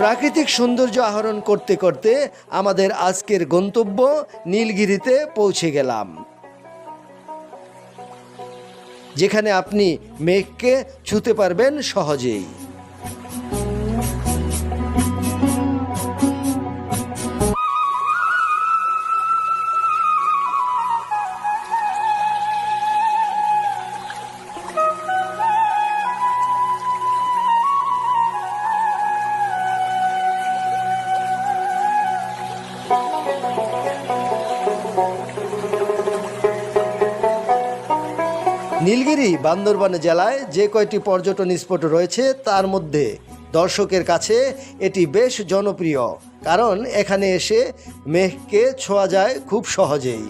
প্রাকৃতিক সৌন্দর্য আহরণ করতে করতে আমাদের আজকের গন্তব্য নীলগিরিতে পৌঁছে গেলাম, যেখানে আপনি মেঘকে ছুঁতে পারবেন সহজেই। নীলগিরি বান্দরবান জেলায় যে কয়টি পর্যটন স্পট রয়েছে তার মধ্যে দর্শকের কাছে এটি বেশ জনপ্রিয়, কারণ এখানে এসে মেঘকে ছোঁয়া যায় খুব সহজেই।